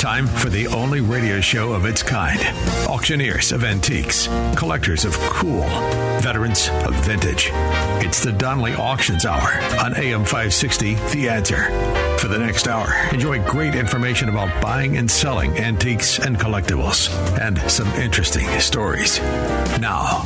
Time for the only radio show of its kind. Auctioneers of antiques, collectors of cool, veterans of vintage. It's the Donley Auctions Hour on AM 560, The Answer. For the next hour, enjoy great information about buying and selling antiques and collectibles, and some interesting stories. Now,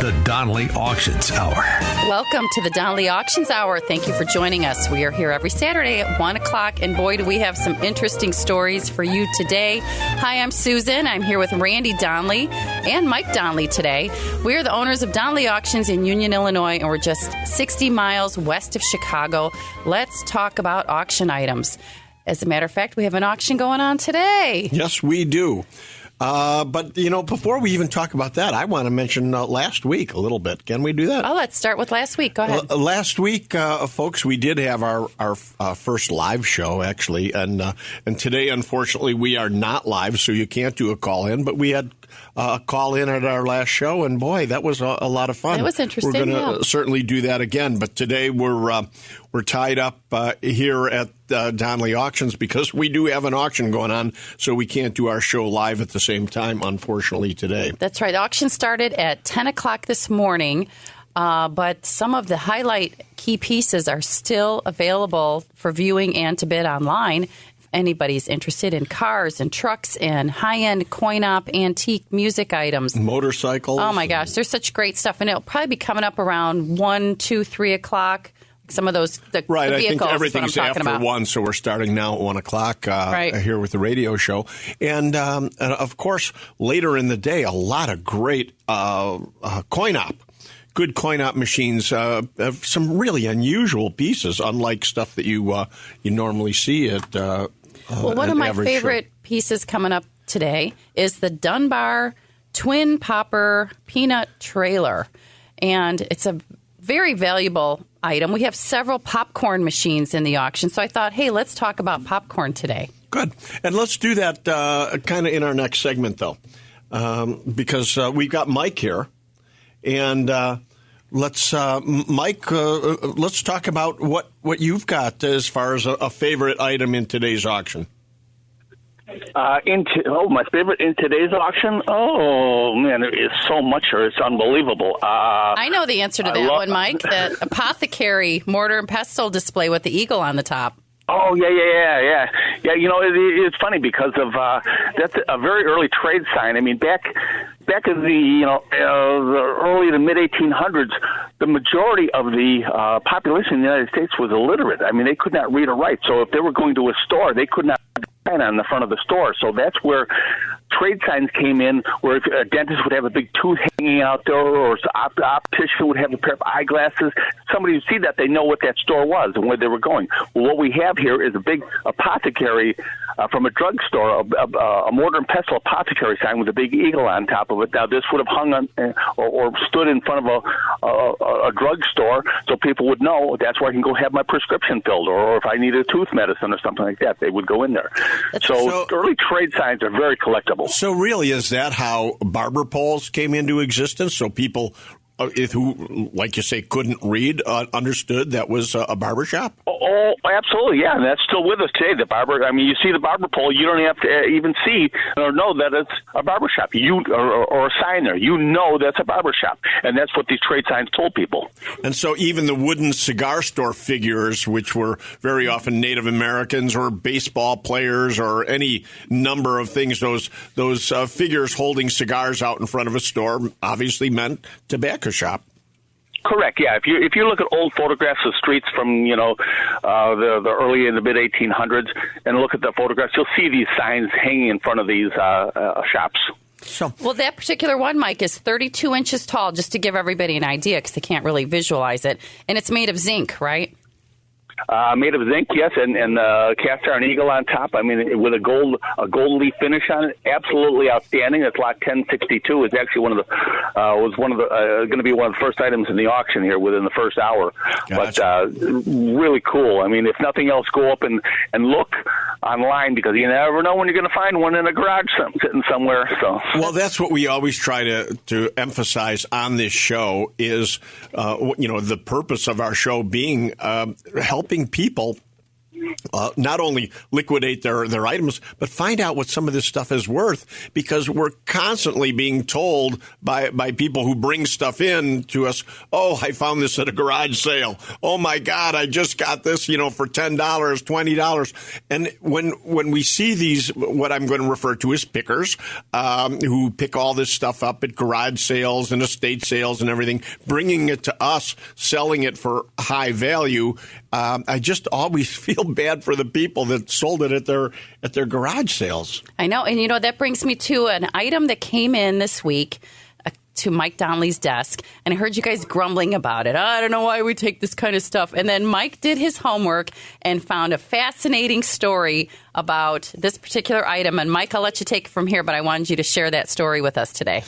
the Donley Auctions Hour. Welcome to the Donley Auctions Hour. Thank you for joining us. We are here every Saturday at 1 o'clock, and boy, do we have some interesting stories for you today. Hi, I'm Susan. I'm here with Randy Donley and Mike Donley today. We are the owners of Donley Auctions in Union, Illinois, and we're just 60 miles west of Chicago. Let's talk about auction items. As a matter of fact, we have an auction going on today. Yes, we do. But, before we even talk about that, I want to mention last week a little bit. Can we do that? Oh, let's start with last week. Go ahead. Last week, folks, we did have our first live show, actually. And today, unfortunately, we are not live, so you can't do a call-in. But we had a call-in at our last show, and, boy, that was a lot of fun. It was interesting, We're going to certainly do that again. But today, we're tied up here at Donley Auctions because we do have an auction going on, so we can't do our show live at the same time, unfortunately, today. That's right. The auction started at 10 o'clock this morning, but some of the highlight key pieces are still available for viewing and to bid online. If anybody's interested in cars and trucks and high-end coin-op antique music items. Motorcycles. Oh, my gosh. There's such great stuff, and it'll probably be coming up around 1, 2, 3 o'clock. Some of those, the vehicles. I think everything's after about. 1, so we're starting now at 1 o'clock here with the radio show. And of course, later in the day, a lot of great coin-op. Good coin-op machines, some really unusual pieces, unlike stuff that you normally see at well, one of my favorite pieces coming up today is the Dunbar Twin Popper Peanut Trailer. And it's a very valuable item. We have several popcorn machines in the auction, so I thought, hey, let's talk about popcorn today. Good. And let's do that kind of in our next segment, though, because we've got Mike here. And let's talk about what you've got as far as a favorite item in today's auction. My favorite in today's auction? Oh, man, there is so much here. It's unbelievable. I know the answer to that one, Mike. The apothecary mortar and pestle display with the eagle on the top. Oh, yeah. Yeah, it's funny because of that's a very early trade sign. I mean, back in the early to mid 1800s, the majority of the population in the United States was illiterate. I mean, they could not read or write. So if they were going to a store, they could not sign on the front of the store. So that's where trade signs came in, where a dentist would have a big tooth hanging out there, or an optician would have a pair of eyeglasses. Somebody would see that, they know what that store was and where they were going. Well, what we have here is a big apothecary from a drugstore, a mortar and pestle apothecary sign with a big eagle on top of it. Now, this would have hung on or stood in front of a drugstore, so people would know that's where I can go have my prescription filled, or if I needed a tooth medicine or something like that, they would go in there. So early trade signs are very collectible. So really, is that how barber poles came into existence? So people who, like you say, couldn't read, understood that was a barber shop? Oh, absolutely, yeah. And that's still with us today. The barber, I mean, you see the barber pole, you don't have to even see or know that it's a barber shop. Or a sign there. You know that's a barber shop. And that's what these trade signs told people. And so even the wooden cigar store figures, which were very often Native Americans or baseball players or any number of things, those figures holding cigars out in front of a store obviously meant tobacco shop. Correct. Yeah. If you look at old photographs of streets from the early in the mid 1800s and look at the photographs, you'll see these signs hanging in front of these shops. Well, that particular one, Mike, is 32 inches tall, just to give everybody an idea, because they can't really visualize it, and it's made of zinc, right? Made of zinc, yes, and cast iron eagle on top. I mean, with a gold leaf finish on it, absolutely outstanding. It's lot 1062. It's actually going to be one of the first items in the auction here within the first hour. Gotcha. But really cool. I mean, if nothing else, go up and look online, because you never know when you're going to find one in a garage sitting somewhere. So, well, that's what we always try to emphasize on this show is, the purpose of our show being helping people not only liquidate their items, but find out what some of this stuff is worth, because we're constantly being told by people who bring stuff in to us, oh, I found this at a garage sale. Oh, my God, I just got this, for $10, $20. And when we see these, what I'm going to refer to as pickers, who pick all this stuff up at garage sales and estate sales and everything, bringing it to us, selling it for high value, I just always feel bad for the people that sold it at their garage sales. I know. And, that brings me to an item that came in this week to Mike Donley's desk. And I heard you guys grumbling about it. I don't know why we take this kind of stuff. And then Mike did his homework and found a fascinating story about this particular item. And, Mike, I'll let you take it from here, but I wanted you to share that story with us today.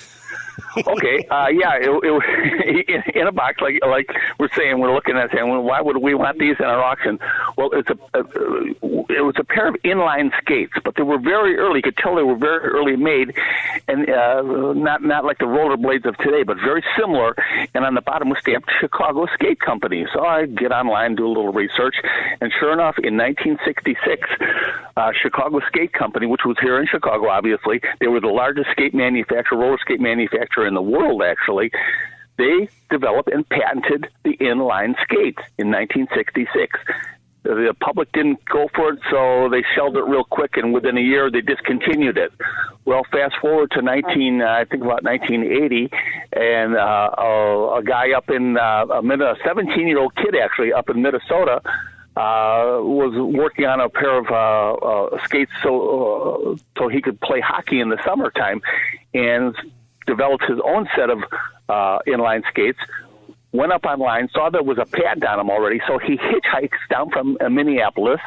Okay, it in a box, like we're saying, we're looking at saying, well, why would we want these in our auction? Well, it was a pair of inline skates, but they were very early. You could tell they were very early made, and not like the rollerblades of today, but very similar. And on the bottom was stamped Chicago Skate Company. So I get online, do a little research, and sure enough, in 1966, Chicago Skate Company, which was here in Chicago, obviously, they were the largest roller skate manufacturer in the world, actually. They developed and patented the inline skate in 1966. The public didn't go for it, so they shelved it real quick, and within a year they discontinued it. Well, fast forward to 1980, and a guy up in a 17-year-old kid actually up in Minnesota was working on a pair of skates so he could play hockey in the summertime, and developed his own set of inline skates, went up online, saw there was a patent on them already, so he hitchhikes down from Minneapolis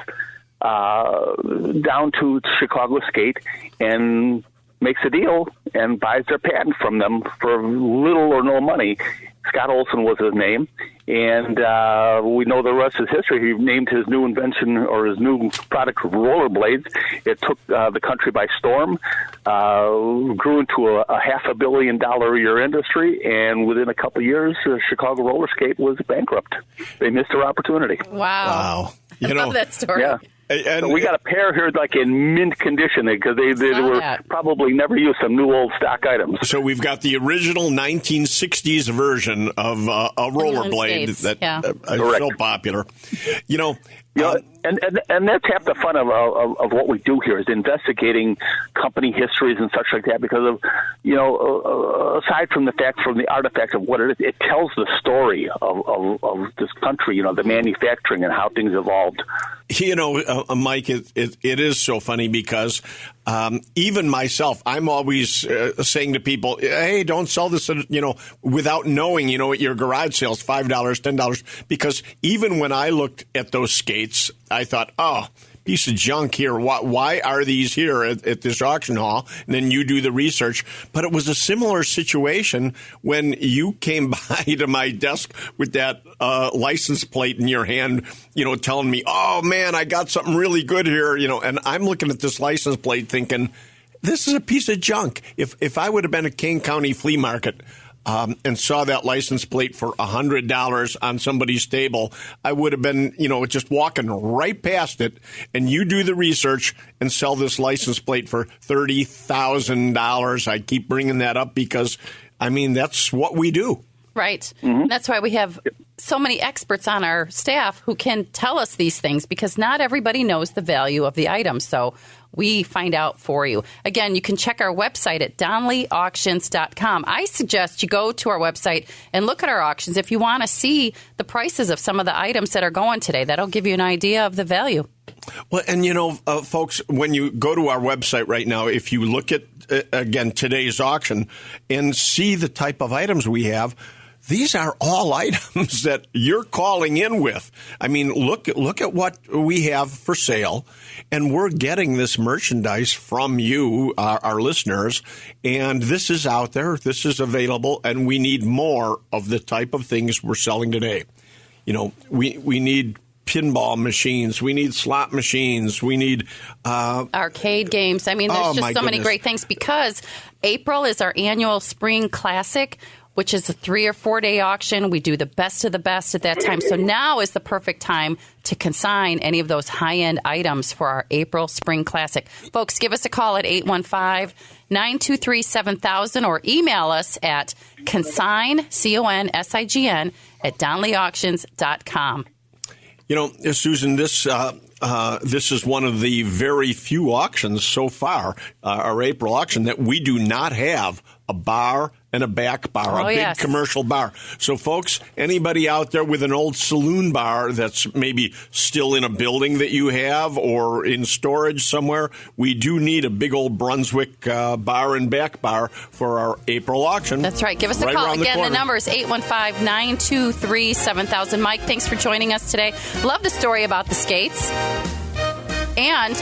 down to Chicago Skate and makes a deal and buys their patent from them for little or no money. Scott Olson was his name, and we know the rest is history. He named his new invention or his new product rollerblades. It took the country by storm, grew into a $500 million a year industry, and within a couple of years, Chicago roller skate was bankrupt. They missed their opportunity. Wow. I love that story. Yeah. And so we got a pair here like in mint condition because they were probably never used, some new old stock items. So we've got the original 1960s version of a rollerblade that is so popular. And that's half the fun of what we do here is investigating company histories and such like that, because of aside from the artifact of what it is, it tells the story of this country, the manufacturing and how things evolved. Mike, it is so funny because even myself, I'm always saying to people, hey, don't sell this, without knowing, at your garage sales, $5, $10, because even when I looked at those skates, I thought, oh, piece of junk here. Why are these here at this auction hall? And then you do the research. But it was a similar situation when you came by to my desk with that license plate in your hand, telling me, oh, man, I got something really good here, and I'm looking at this license plate thinking, this is a piece of junk. If I would have been at Kane County Flea Market and saw that license plate for $100 on somebody's table, I would have been, just walking right past it. And you do the research and sell this license plate for $30,000. I keep bringing that up because, that's what we do. Right. Mm-hmm. That's why we have so many experts on our staff who can tell us these things, because not everybody knows the value of the item. So we find out for you. Again, you can check our website at DonleyAuctions.com. I suggest you go to our website and look at our auctions if you want to see the prices of some of the items that are going today. That'll give you an idea of the value. Well, and folks, when you go to our website right now, if you look at, again, today's auction and see the type of items we have, these are all items that you're calling in with. Look at what we have for sale, and we're getting this merchandise from you, our listeners, and this is out there, this is available, and we need more of the type of things we're selling today. We need pinball machines, we need slot machines, we need arcade games. There's just so many great things, because April is our annual spring classic. which is a 3 or 4 day auction. We do the best of the best at that time. So now is the perfect time to consign any of those high-end items for our April Spring Classic. Folks, give us a call at 815-923-7000 or email us at consign, CONSIGN, at donleyauctions.com. You know, Susan, this is one of the very few auctions so far, our April auction, that we do not have a bar and a back bar, big commercial bar. So, folks, anybody out there with an old saloon bar that's maybe still in a building that you have or in storage somewhere, we do need a big old Brunswick bar and back bar for our April auction. That's right. Give us a call. Again, the number is 815-923-7000. Mike, thanks for joining us today. Love the story about the skates. And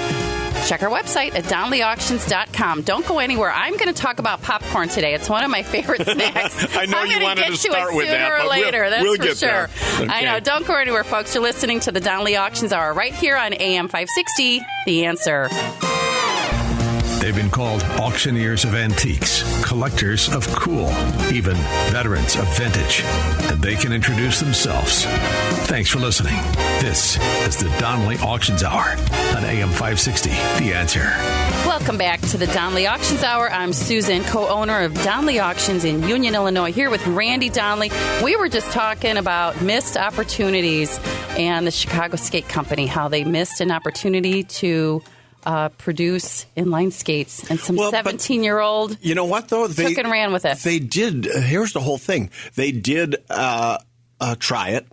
check our website at donleyauctions.com. Don't go anywhere. I'm going to talk about popcorn today. It's one of my favorite snacks. I know you wanted to start with that, sooner or later. That's we'll for get sure. There. Okay. I know. Don't go anywhere, folks. You're listening to the Donley Auctions Hour right here on AM 560, The Answer. They've been called auctioneers of antiques, collectors of cool, even veterans of vintage. And they can introduce themselves. Thanks for listening. This is the Donley Auctions Hour on AM 560, The Answer. Welcome back to the Donley Auctions Hour. I'm Susan, co-owner of Donley Auctions in Union, Illinois, here with Randy Donley. We were just talking about missed opportunities and the Chicago Skate Company, how they missed an opportunity to produce inline skates, and some 17-year-old you know what, though? They took and ran with it. They did. Here's the whole thing. They did try it.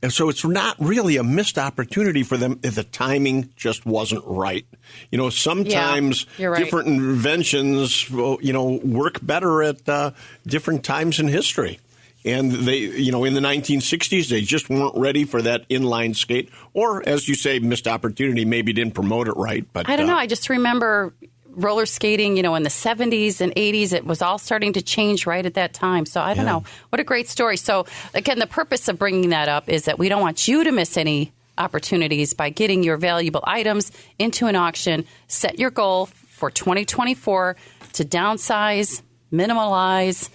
And so it's not really a missed opportunity for them if the timing just wasn't right. You know, sometimes different inventions, work better at different times in history. And they, in the 1960s, they just weren't ready for that inline skate. Or, as you say, missed opportunity, maybe didn't promote it right. But I don't know. I just remember roller skating, in the 70s and 80s. It was all starting to change right at that time. So I don't know. What a great story. So, again, the purpose of bringing that up is that we don't want you to miss any opportunities by getting your valuable items into an auction. Set your goal for 2024 to downsize, minimalize,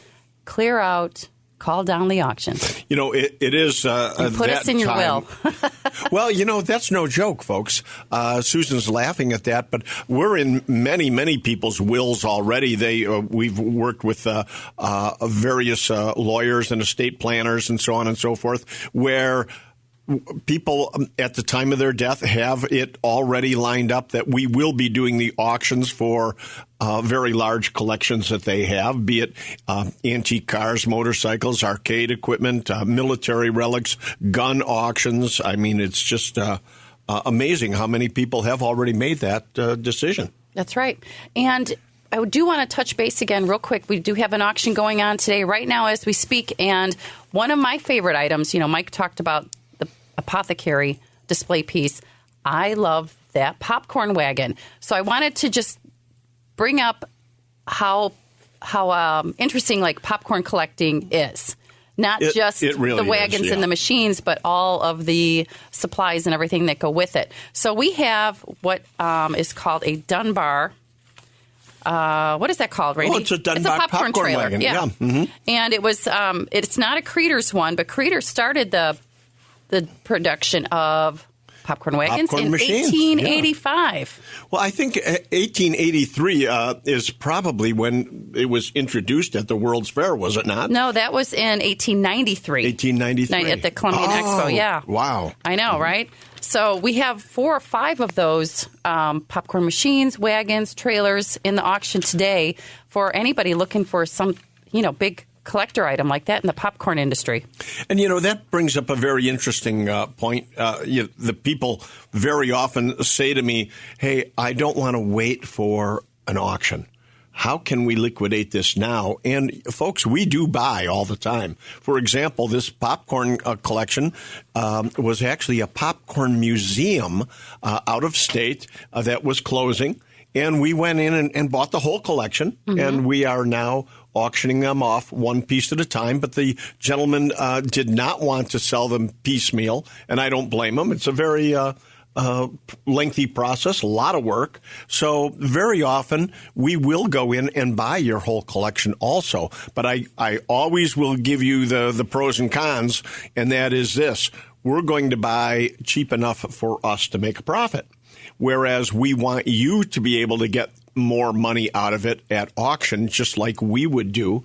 clear out. Call Donley Auctions. It is and put us in your will. Well, that's no joke, folks. Susan's laughing at that, but we're in many, many people's wills already. We've worked with various lawyers and estate planners and so on and so forth, where people at the time of their death have it already lined up that we will be doing the auctions for very large collections that they have, be it antique cars, motorcycles, arcade equipment, military relics, gun auctions. I mean, it's just amazing how many people have already made that decision. That's right. And I do want to touch base again real quick. We do have an auction going on today right now as we speak. And one of my favorite items, Mike talked about apothecary display piece. I love that popcorn wagon. So I wanted to just bring up how interesting popcorn collecting is. Not just really the wagons and the machines, but all of the supplies and everything that go with it. So we have what is called a Dunbar. What is that called, Randy? Oh, it's a Dunbar popcorn trailer. Wagon. Yeah. Mm-hmm. And it was. It's not a Creeders one, but Creeders started the production of popcorn wagons in machines. 1885. Yeah. Well, I think 1883 is probably when it was introduced at the World's Fair, was it not? No, that was in 1893. 1893. At the Columbian Expo, yeah. Wow. I know, right? So we have 4 or 5 of those popcorn machines, wagons, trailers in the auction today for anybody looking for some, big collector item like that in the popcorn industry. And, that brings up a very interesting point. The people very often say to me, hey, I don't want to wait for an auction. How can we liquidate this now? And, folks, we do buy all the time. For example, this popcorn collection was actually a popcorn museum out of state that was closing. And we went in and bought the whole collection, and we are now auctioning them off one piece at a time. But the gentleman did not want to sell them piecemeal, and I don't blame him. It's a very lengthy process, a lot of work. So very often we will go in and buy your whole collection also. But I always will give you the pros and cons, and that is this. We're going to buy cheap enough for us to make a profit, whereas we want you to be able to get more money out of it at auction, just like we would do.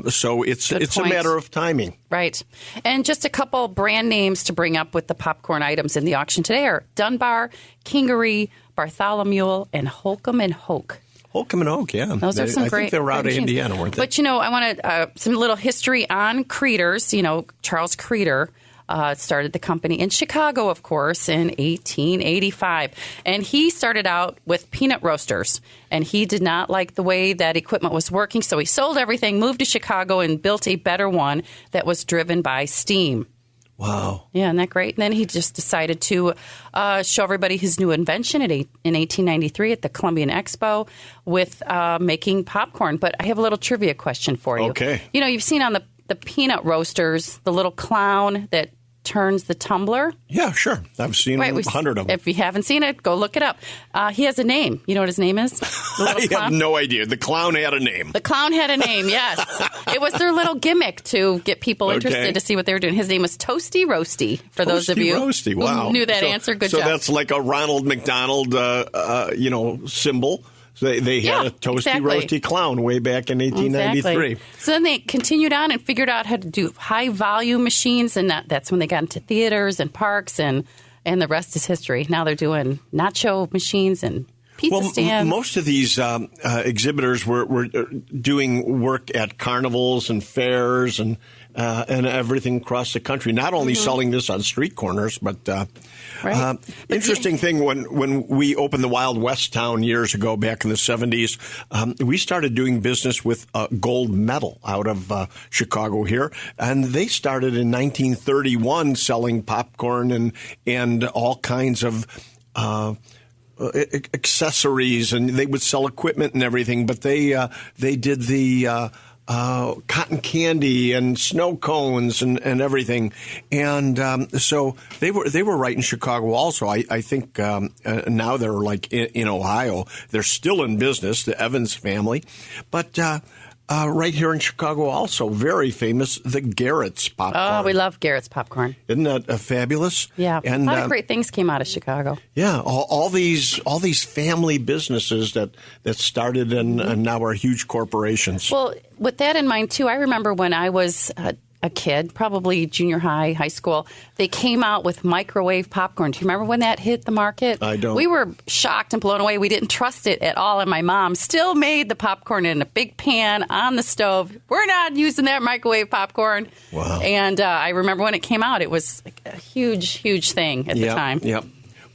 So it's a matter of timing. Right. And just a couple brand names to bring up with the popcorn items in the auction today are Dunbar, Kingery, Bartholomew, and Holcomb and Hoke. Holcomb and Hoke, yeah. Those are some great. I think they were out of Indiana, weren't they? But, I wanted some little history on Creeders. Charles Creeder started the company in Chicago, of course, in 1885. And he started out with peanut roasters. And he did not like the way that equipment was working, so he sold everything, moved to Chicago, and built a better one that was driven by steam. Wow. Yeah, isn't that great? And then he just decided to show everybody his new invention in 1893 at the Columbian Expo with making popcorn. But I have a little trivia question for you. Okay. You've seen on the peanut roasters, the little clown that turns the tumbler. Yeah, sure. I've seen 100 of them. If you haven't seen it, go look it up. He has a name. You know what his name is? I have no idea. The clown had a name. The clown had a name, yes. It was their little gimmick to get people interested to see what they were doing. His name was Toasty Roasty, for those of you Roasty. Wow. who knew that answer. Good job. So that's like a Ronald McDonald, symbol. So they had a Toasty Roasty clown way back in 1893. Exactly. So then they continued on and figured out how to do high-volume machines, and that's when they got into theaters and parks, and the rest is history. Now they're doing nacho machines and pizza stands. Most of these exhibitors were doing work at carnivals and fairs and everything across the country, not only selling this on street corners, but interesting thing, when we opened the Wild West town years ago, back in the 70s, we started doing business with Gold Medal out of Chicago here, and they started in 1931 selling popcorn and all kinds of accessories, and they would sell equipment and everything, but they did the cotton candy and snow cones and everything. And so they were right in Chicago also. I think now they're like in Ohio. They're still in business, the Evans family. But right here in Chicago also, very famous, the Garrett's popcorn. Oh, we love Garrett's popcorn. Isn't that fabulous? Yeah, and a lot of great things came out of Chicago. Yeah, all these family businesses that started and now are huge corporations. Well, with that in mind, too, I remember when I was a kid, probably junior high, high school, they came out with microwave popcorn. Do you remember when that hit the market? I don't. We were shocked and blown away. We didn't trust it at all, and my mom still made the popcorn in a big pan on the stove. We're not using that microwave popcorn. Wow. And I remember when it came out, it was a huge, huge thing at the time. Yep.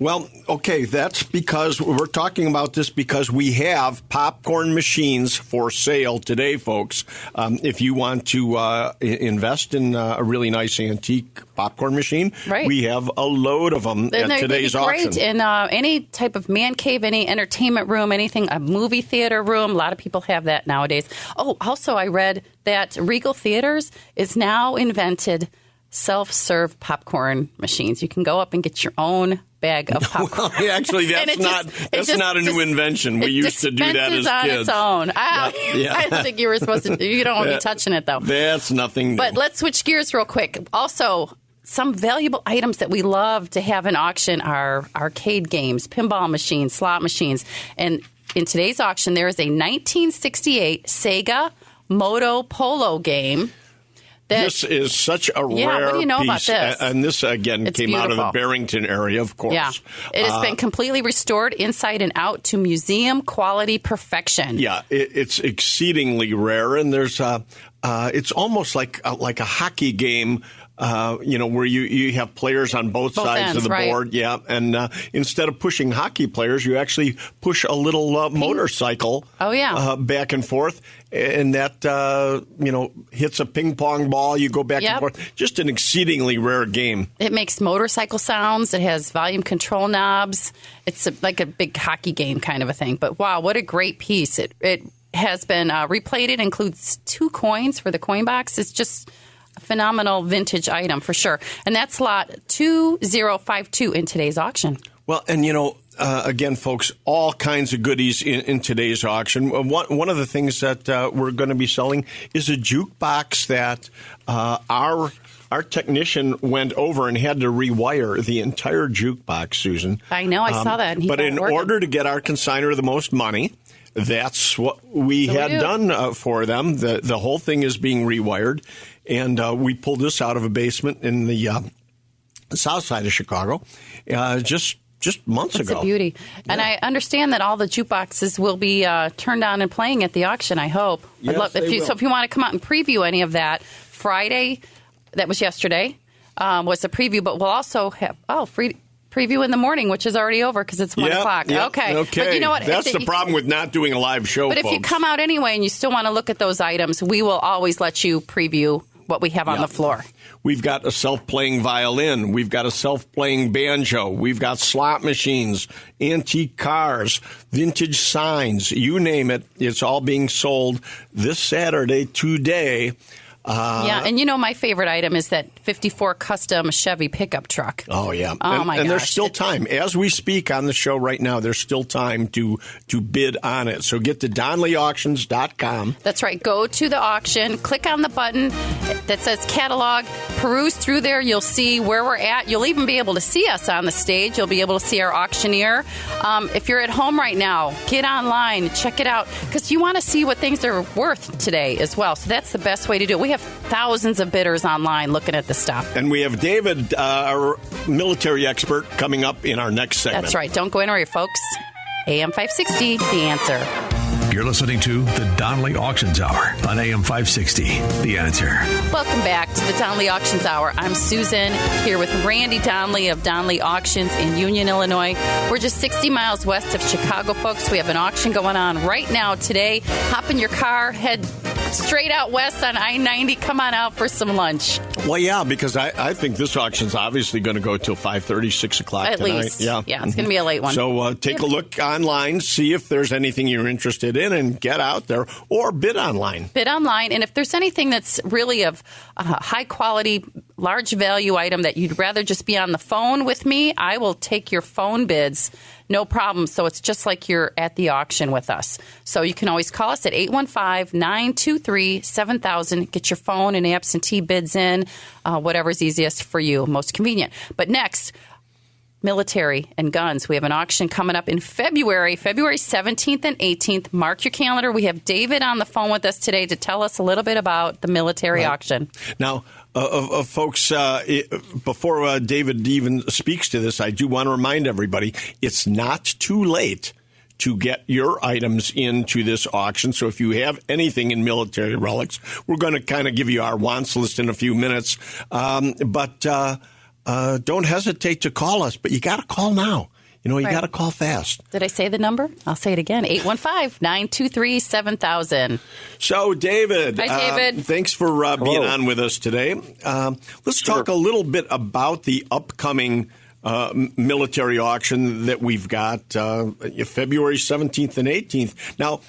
Well, okay, that's because we're talking about this because we have popcorn machines for sale today, folks. If you want to invest in a really nice antique popcorn machine, we have a load of them at today's auction. Great in any type of man cave, any entertainment room, anything, a movie theater room. A lot of people have that nowadays. Oh, also I read that Regal Theaters is now invented self-serve popcorn machines. You can go up and get your own bag of popcorn. Well, actually, that's not a new invention. We used to do that as kids. On its own. I don't think you were supposed to. You don't want to be touching it, though. That's nothing new. But let's switch gears real quick. Also, some valuable items that we love to have in auction are arcade games, pinball machines, slot machines. And in today's auction, there is a 1968 Sega Moto Polo game. This is such a rare piece. What do you know about this? And this, again, came out of the Barrington area, of course. Yeah. It has been completely restored inside and out to museum quality perfection. Yeah, it's exceedingly rare, and there's it's almost like a hockey game. Where you have players on both sides ends, of the board. Yeah. And instead of pushing hockey players, you actually push a little motorcycle back and forth. And that, hits a ping pong ball. You go back and forth. Just an exceedingly rare game. It makes motorcycle sounds. It has volume control knobs. It's like a big hockey game kind of a thing. But wow, what a great piece. It has been replated, includes 2 coins for the coin box. It's just a phenomenal vintage item for sure. And that's lot 2052 in today's auction. Well, and again, folks, all kinds of goodies in today's auction. One of the things that we're going to be selling is a jukebox that our technician went over and had to rewire the entire jukebox, Susan. I know, I saw that. But in order to get our consignor the most money, that's what we had done for them. The whole thing is being rewired, and we pulled this out of a basement in the south side of Chicago just months ago. It's a beauty. And I understand that all the jukeboxes will be turned on and playing at the auction, I hope. Yes, So if you want to come out and preview any of that, Friday, that was yesterday, was the preview, but we'll also have, free preview in the morning, which is already over because it's 1 o'clock. Yep, okay. But you know what? That's the problem with not doing a live show, But folks. if you come out anyway and you still want to look at those items, we will always let you preview what we have on the floor. We've got a self-playing violin. We've got a self-playing banjo. We've got slot machines, antique cars, vintage signs. You name it. It's all being sold this Saturday, today. And my favorite item is that 54 custom Chevy pickup truck. Oh, yeah. My gosh. And there's still time. As we speak on the show right now, there's still time to bid on it. So get to DonleyAuctions.com. That's right. Go to the auction, click on the button that says catalog, peruse through there. You'll see where we're at. You'll even be able to see us on the stage. You'll be able to see our auctioneer. If you're at home right now, get online, check it out, because you want to see what things are worth today as well. So that's the best way to do it. We have thousands of bidders online looking at the stuff. And we have David, our military expert, coming up in our next segment. That's right. Don't go anywhere, folks. AM 560, The Answer. You're listening to the Donley Auctions Hour on AM 560, The Answer. Welcome back to the Donley Auctions Hour. I'm Susan, here with Randy Donley of Donley Auctions in Union, Illinois. We're just 60 miles west of Chicago, folks. We have an auction going on right now today. Hop in your car, head straight out west on I-90. Come on out for some lunch. Well, yeah, because I think this auction's obviously going to go till 5:30, 6 o'clock at tonight. Least. Yeah, it's going to be a late one. So take a look online, see if there's anything you're interested in, and get out there or bid online. Bid online, and if there's anything that's really of high quality, large value item that you'd rather just be on the phone with me, I will take your phone bids. No problem. So it's just like you're at the auction with us. So you can always call us at 815-923-7000. Get your phone and absentee bids in, whatever's easiest for you, most convenient. But next, military and guns. We have an auction coming up in February 17th and 18th. Mark your calendar. We have David on the phone with us today to tell us a little bit about the military auction. Now, folks, before David even speaks to this, I do want to remind everybody it's not too late to get your items into this auction. So if you have anything in military relics, we're going to kind of give you our wants list in a few minutes. But don't hesitate to call us, but you got to call now. You got to call fast. Did I say the number? I'll say it again, 815-923-7000. So, David. Hi, David. Thanks for being on with us today. Let's talk a little bit about the upcoming military auction that we've got February 17th and 18th. Now,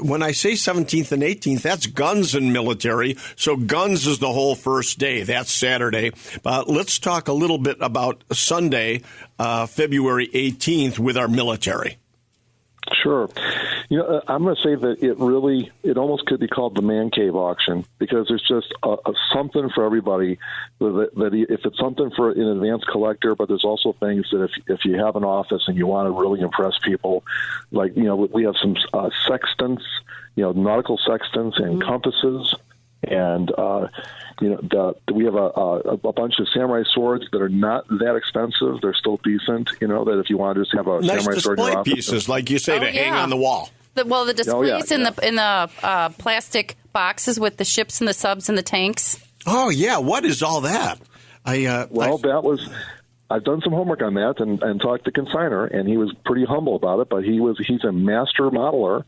when I say 17th and 18th, that's guns and military. So guns is the whole first day. That's Saturday. Let's talk a little bit about Sunday, February 18th with our military. Sure. I'm going to say that it almost could be called the man cave auction, because there's just something for everybody. That if it's something for an advanced collector, but there's also things that if you have an office and you want to really impress people, like, we have some sextants, nautical sextants and compasses. And, we have a bunch of samurai swords that are not that expensive. They're still decent, that if you want to just have a nice samurai sword in your office. pieces, like you say, to hang on the wall. The displays in the plastic boxes with the ships and the subs and the tanks. Oh, yeah. What is all that? I've done some homework on that and talked to consignor, and he was pretty humble about it, but he's a master modeler.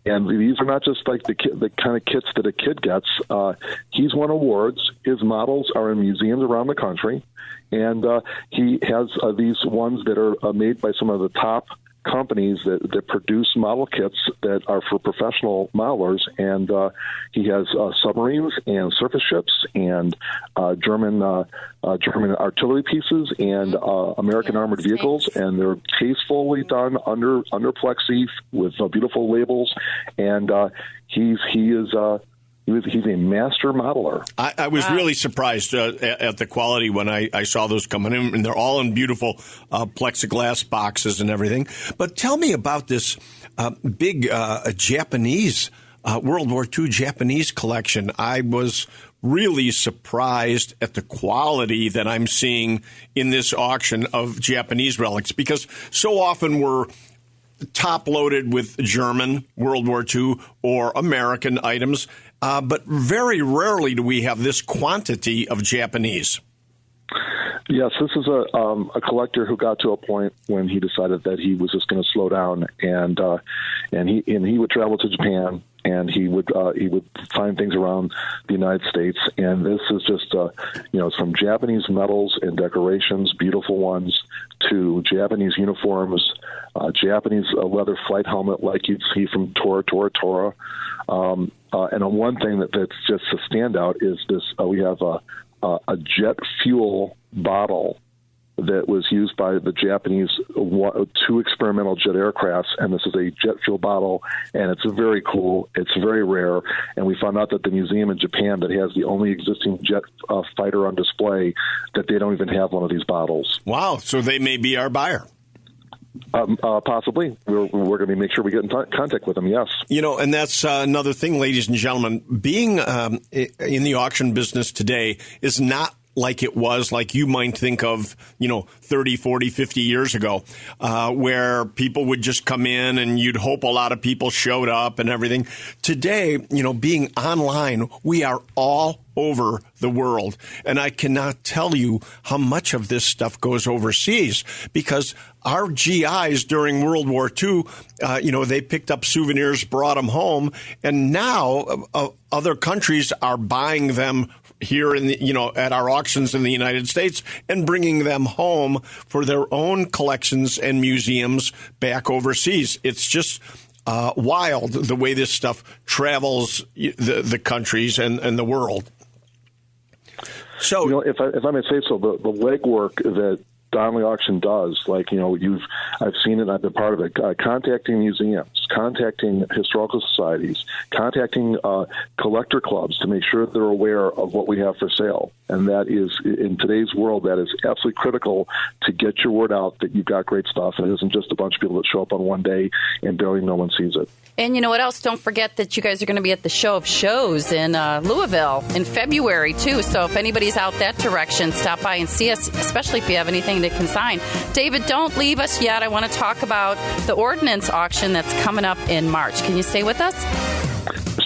And these are not just like the kind of kits that a kid gets. He's won awards. His models are in museums around the country. And he has these ones that are made by some of the top companies that produce model kits that are for professional modelers, and he has submarines and surface ships and German artillery pieces and American armored vehicles, and they're tastefully done under plexi with beautiful labels, and he's a master modeler. I was really surprised at the quality when I saw those coming in, and they're all in beautiful plexiglass boxes and everything. But tell me about this big Japanese World War II Japanese collection. I was really surprised at the quality that I'm seeing in this auction of Japanese relics, because so often we're top-loaded with German World War II or American items, but very rarely do we have this quantity of Japanese. Yes, this is a collector who got to a point when he decided that he was just going to slow down, and he would travel to Japan, and he would find things around the United States, and this is just it's from Japanese medals and decorations, beautiful ones, to Japanese uniforms, Japanese leather flight helmet like you'd see from Tora. And one thing that's just a standout is this: we have a jet fuel bottle that was used by the Japanese 2 experimental jet aircrafts, and this is a jet fuel bottle, and it's very cool. It's very rare, and we found out that the museum in Japan that has the only existing jet fighter on display, that they don't even have one of these bottles. Wow, so they may be our buyer. Possibly. We're going to make sure we get in contact with them, yes. And that's another thing, ladies and gentlemen. Being in the auction business today is not like it was, like you might think of, 30, 40, 50 years ago, where people would just come in and you'd hope a lot of people showed up and everything. Today, being online, we are all over the world. And I cannot tell you how much of this stuff goes overseas, because our GIs during World War II, they picked up souvenirs, brought them home, and now other countries are buying them here in the, at our auctions in the United States and bringing them home for their own collections and museums back overseas. It's just wild the way this stuff travels the countries and the world. So, if I may say so, the legwork that Donley Auction does, I've seen it, I've been part of it, contacting museums, contacting historical societies, contacting collector clubs to make sure they're aware of what we have for sale. And that is, in today's world, that is absolutely critical to get your word out that you've got great stuff, and it isn't just a bunch of people that show up on one day and barely no one sees it. And you know what else? Don't forget that you guys are going to be at the Show of Shows in Louisville in February, too. So if anybody's out that direction, stop by and see us, especially if you have anything to consign. David, don't leave us yet. I want to talk about the ordnance auction that's coming up in March. Can you stay with us?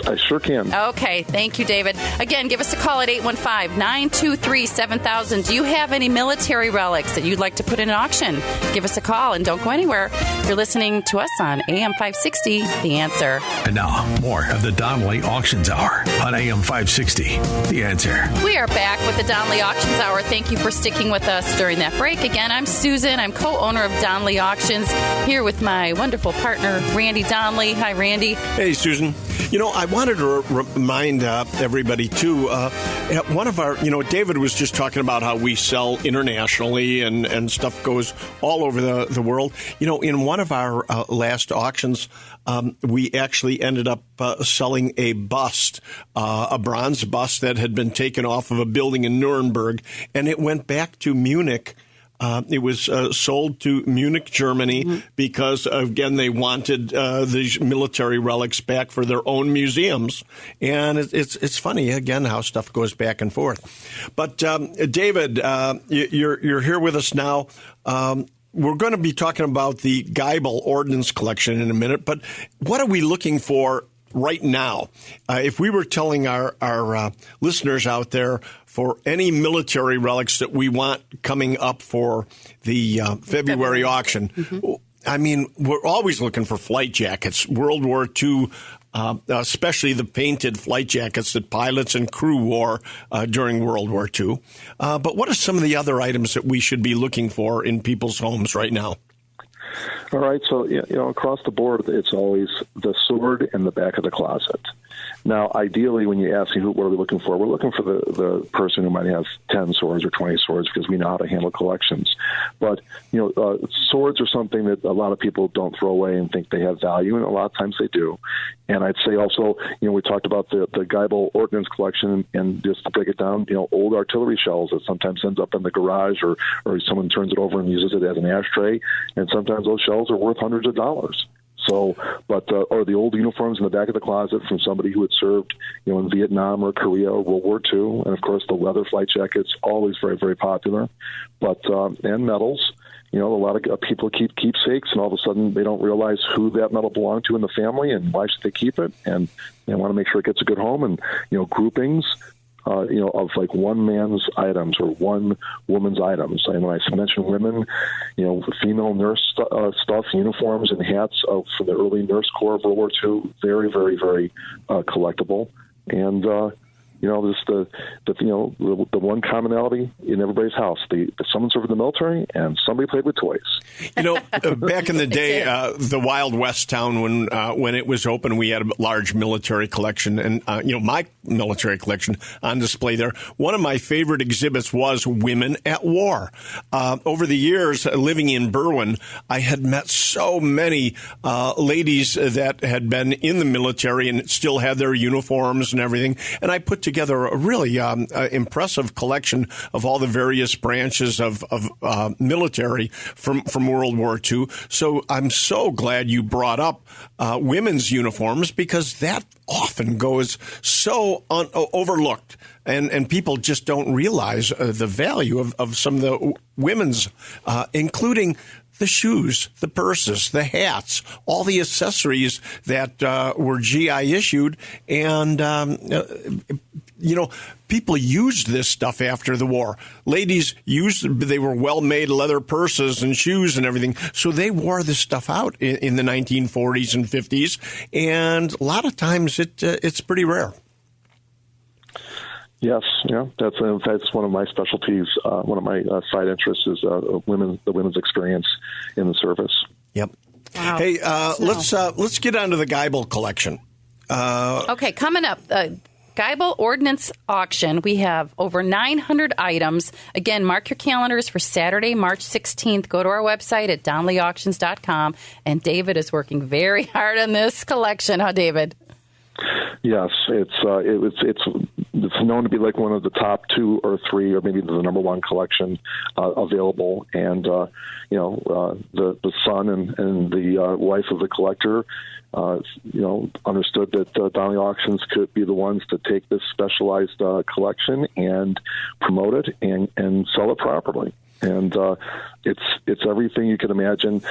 I sure can. Okay. Thank you, David. Again, give us a call at 815-923-7000. Do you have any military relics that you'd like to put in an auction? Give us a call and don't go anywhere. You're listening to us on AM 560, The Answer. And now, more of the Donley Auctions Hour on AM 560, The Answer. We are back with the Donley Auctions Hour. Thank you for sticking with us during that break. Again, I'm Susan. I'm co-owner of Donley Auctions, here with my wonderful partner, Randy Donley. Hi, Randy. Hey, Susan. I wanted to remind everybody, too, one of our, David was just talking about how we sell internationally and stuff goes all over the world. In one of our last auctions, we actually ended up selling a bust, a bronze bust that had been taken off of a building in Nuremberg, and it went back to Munich. It was sold to Munich, Germany, because, again, they wanted these military relics back for their own museums. And it's funny, again, how stuff goes back and forth. But, David, you're here with us now. We're going to be talking about the Geibel Ordnance Collection in a minute. But what are we looking for right now? If we were telling our listeners out there for any military relics that we want coming up for the February auction, I mean, we're always looking for flight jackets, World War II, especially the painted flight jackets that pilots and crew wore during World War II. But what are some of the other items that we should be looking for in people's homes right now? All right, so across the board, it's always the sword in the back of the closet. Now, ideally, when you ask me what are we looking for, we're looking for the person who might have 10 swords or 20 swords because we know how to handle collections. But, swords are something that a lot of people don't throw away and think they have value, and a lot of times they do. And I'd say also, we talked about the Geibel Ordnance Collection, and just to break it down, old artillery shells that sometimes ends up in the garage or someone turns it over and uses it as an ashtray, and sometimes those shells are worth hundreds of dollars. So, or the old uniforms in the back of the closet from somebody who had served, in Vietnam or Korea or World War II, and of course the leather flight jackets, always very, very popular. But and medals, a lot of people keep keepsakes, and all of a sudden they don't realize who that medal belonged to in the family, and why should they keep it, and they want to make sure it gets a good home, and groupings. Of like one man's items or one woman's items. And when I mention women, female nurse stuff, uniforms and hats from the early nurse corps of World War II, very, very, very collectible. And, just the one commonality in everybody's house. Someone served in the military and somebody played with toys. Back in the day, the Wild West town, when it was open, we had a large military collection, and my military collection on display there. One of my favorite exhibits was Women at War. Over the years, living in Berwyn, I had met so many ladies that had been in the military and still had their uniforms and everything, and I put together a really impressive collection of all the various branches of military from World War II. So I'm so glad you brought up women's uniforms, because that often goes so overlooked, and people just don't realize the value of some of the women's, including the shoes, the purses, the hats, all the accessories that were GI issued. And, people used this stuff after the war. Ladies they were well-made leather purses and shoes and everything. So they wore this stuff out in the 1940s and 50s. And a lot of times it's pretty rare. Yes, that's one of my specialties. One of my side interests is the women's experience in the service. Yep. Wow. Hey, let's get on to the Geibel collection. Okay, coming up, Geibel Ordnance Auction. We have over 900 items. Again, mark your calendars for Saturday, March 16th. Go to our website at donleyauctions.com. And David is working very hard on this collection, huh, David? Yes, it's known to be like one of the top 2 or 3, or maybe the number 1 collection available. And the son and the wife of the collector, understood that Donley Auctions could be the ones to take this specialized collection and promote it and sell it properly. And it's everything you can imagine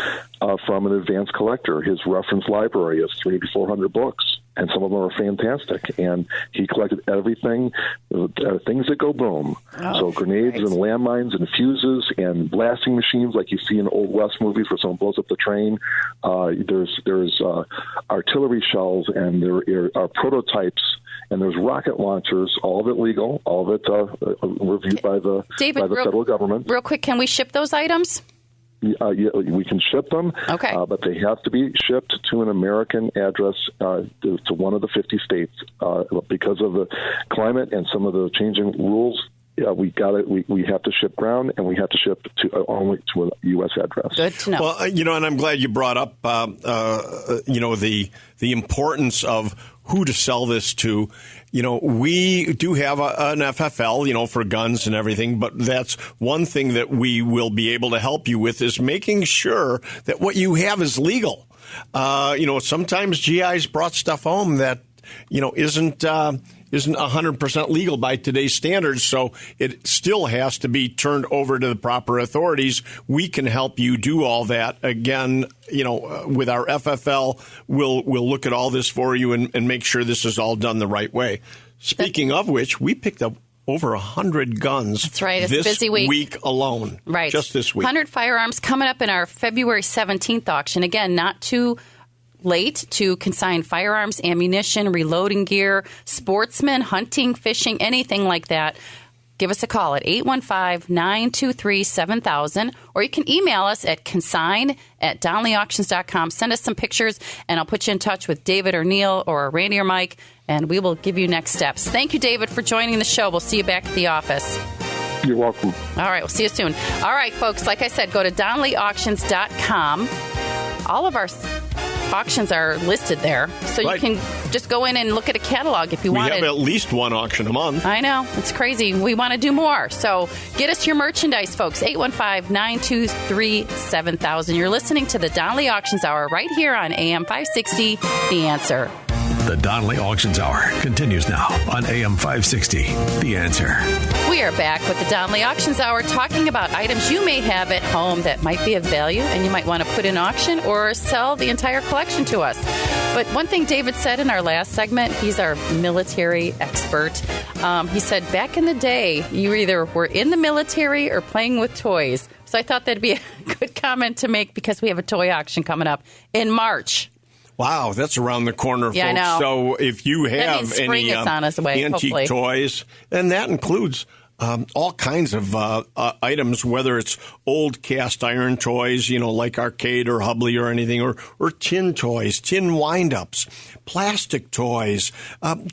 from an advanced collector. His reference library is 300 to 400 books, and some of them are fantastic. And he collected everything, things that go boom. Oh, so grenades and landmines and fuses and blasting machines like you see in Old West movies where someone blows up the train. There's artillery shells, and there are prototypes, and there's rocket launchers, all of it legal, all of it reviewed by the federal government. Real quick, can we ship those items? Yeah, we can ship them, okay, but they have to be shipped to an American address to one of the 50 states because of the climate and some of the changing rules. We have to ship ground, and we have to ship only to a U.S. address. Good to know. Well, and I'm glad you brought up, the importance of who to sell this to. We do have an FFL, for guns and everything, but that's one thing that we will be able to help you with, is making sure that what you have is legal. Sometimes GIs brought stuff home that, isn't 100% legal by today's standards, so it still has to be turned over to the proper authorities. We can help you do all that. Again, with our FFL, we'll look at all this for you and make sure this is all done the right way. Speaking of which, we picked up over 100 guns. That's right. It's this a busy week alone. Right. Just this week. 100 firearms coming up in our February 17th auction. Again, not too late to consign firearms, ammunition, reloading gear, sportsmen, hunting, fishing, anything like that. give us a call at 815-923-7000, or you can email us at consign@donleyauctions.com. Send us some pictures, and I'll put you in touch with David or Neil or Randy or Mike, and we will give you next steps. Thank you, David, for joining the show. We'll see you back at the office. You're welcome. All right, we'll see you soon. All right, folks, like I said, go to DonleyAuctions.com. All of our auctions are listed there, so you can just go in and look at a catalog if you want. We have at least one auction a month. I know. It's crazy. We want to do more. So get us your merchandise, folks. 815-923-7000. You're listening to the Donley Auctions Hour right here on AM 560, The Answer. The Donley Auctions Hour continues now on AM 560, The Answer. We are back with the Donley Auctions Hour talking about items you may have at home that might be of value and you might want to put in auction or sell the entire collection to us. But one thing David said in our last segment, he's our military expert. He said back in the day, you either were in the military or playing with toys. So I thought that'd be a good comment to make because we have a toy auction coming up in March. Wow, that's around the corner, folks. I know. So if you have any antique toys, and that includes all kinds of items, whether it's old cast iron toys, like arcade or Hubley or anything, or tin toys, tin wind-ups, plastic toys,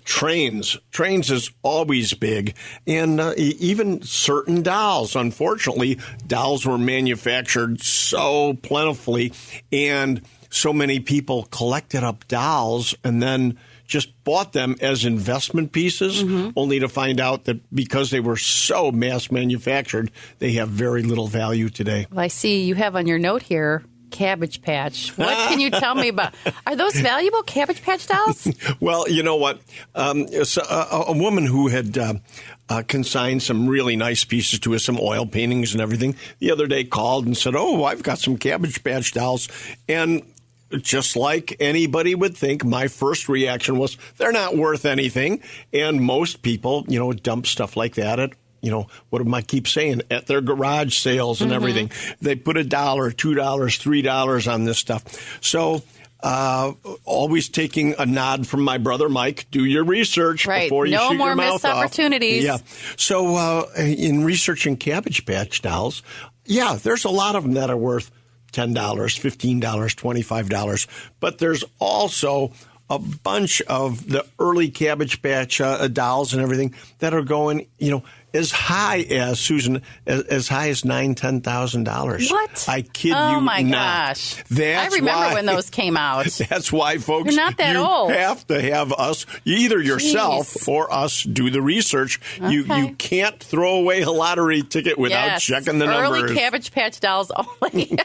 trains. Trains is always big, and even certain dolls. Unfortunately, dolls were manufactured so plentifully, and so many people collected up dolls and then just bought them as investment pieces, only to find out that because they were so mass manufactured, they have very little value today. Well, I see you have on your note here, Cabbage Patch. What can you tell me about? Are those valuable, Cabbage Patch dolls? Well, you know what? A woman who had consigned some really nice pieces to us, some oil paintings and everything, the other day called and said, "Oh, I've got some Cabbage Patch dolls." And just like anybody would think, my first reaction was, they're not worth anything. And most people, dump stuff like that at, what am I keep saying, at their garage sales and everything. They put $1, $2, $3 on this stuff. So always taking a nod from my brother Mike, do your research before you shoot your mouth off. No more missed opportunities. Yeah. So in researching Cabbage Patch dolls, there's a lot of them that are worth $10, $15, $25. But there's also a bunch of the early Cabbage Patch dolls and everything that are going, as high as, Susan, as high as $9,000, $10,000. What? I kid you not. Oh, my gosh. I remember when those came out. That's why, folks, you're not that old. You have to have us, either yourself or us, do the research. Okay. You can't throw away a lottery ticket without checking the numbers. Early Cabbage Patch dolls only.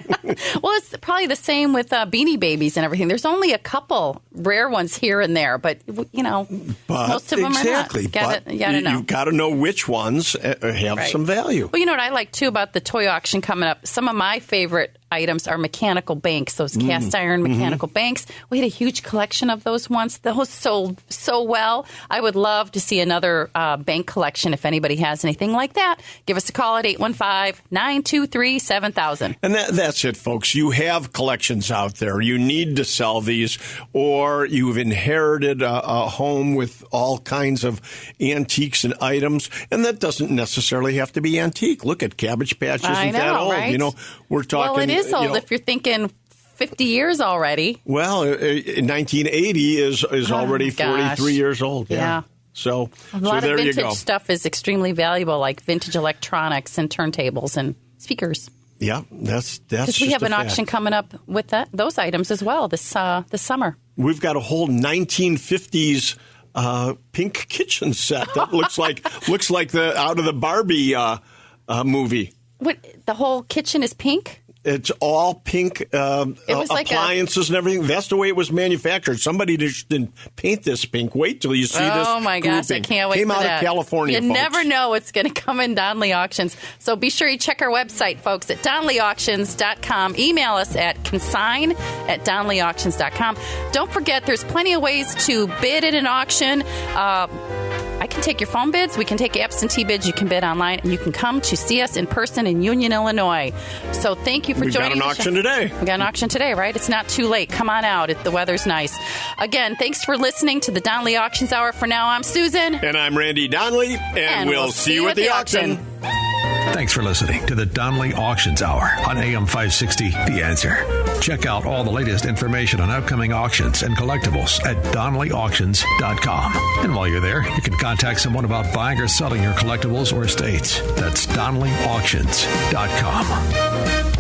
Well, it's probably the same with Beanie Babies and everything. There's only a couple rare ones here and there, but, most of them are not. You gotta know. You've got to know which ones have some value. Well, you know what I like, too, about the toy auction coming up? Some of my favorite items are mechanical banks, those cast iron mechanical banks. We had a huge collection of those once. Those sold so well. I would love to see another bank collection if anybody has anything like that. Give us a call at 815-923-7000. And that's it, folks. You have collections out there. You need to sell these, or you've inherited a home with all kinds of antiques and items, and that doesn't necessarily have to be antique. Look at Cabbage Patch. Isn't that old? Right? We're talking. Well, it is old if you're thinking 50 years already. Well, 1980 is already 43 years old. Yeah. So a lot there of you go. vintage stuff is extremely valuable, like vintage electronics and turntables and speakers. Yeah, that's because we have an auction coming up with those items as well this summer. We've got a whole 1950s pink kitchen set that looks like the out of the Barbie movie. What, the whole kitchen is pink? It's all pink appliances and everything. That's the way it was manufactured. Somebody just didn't paint this pink. Wait till you see this. Oh, my gosh. I can't wait for that. Came out of California, You folks. never know what's going to come in Donley Auctions. So be sure you check our website, folks, at DonleyAuctions.com. Email us at consign@DonleyAuctions.com. Don't forget, there's plenty of ways to bid at an auction. I can take your phone bids. We can take absentee bids. You can bid online, and you can come to see us in person in Union, Illinois. So thank you for joining us. We got an auction today. We got an auction today, right? It's not too late. Come on out. The weather's nice. Again, thanks for listening to the Donley Auctions Hour. For now, I'm Susan. And I'm Randy Donley. And we'll see you at the auction. Thanks for listening to the Donley Auctions Hour on AM 560, The Answer. Check out all the latest information on upcoming auctions and collectibles at DonleyAuctions.com. And while you're there, you can contact someone about buying or selling your collectibles or estates. That's DonleyAuctions.com.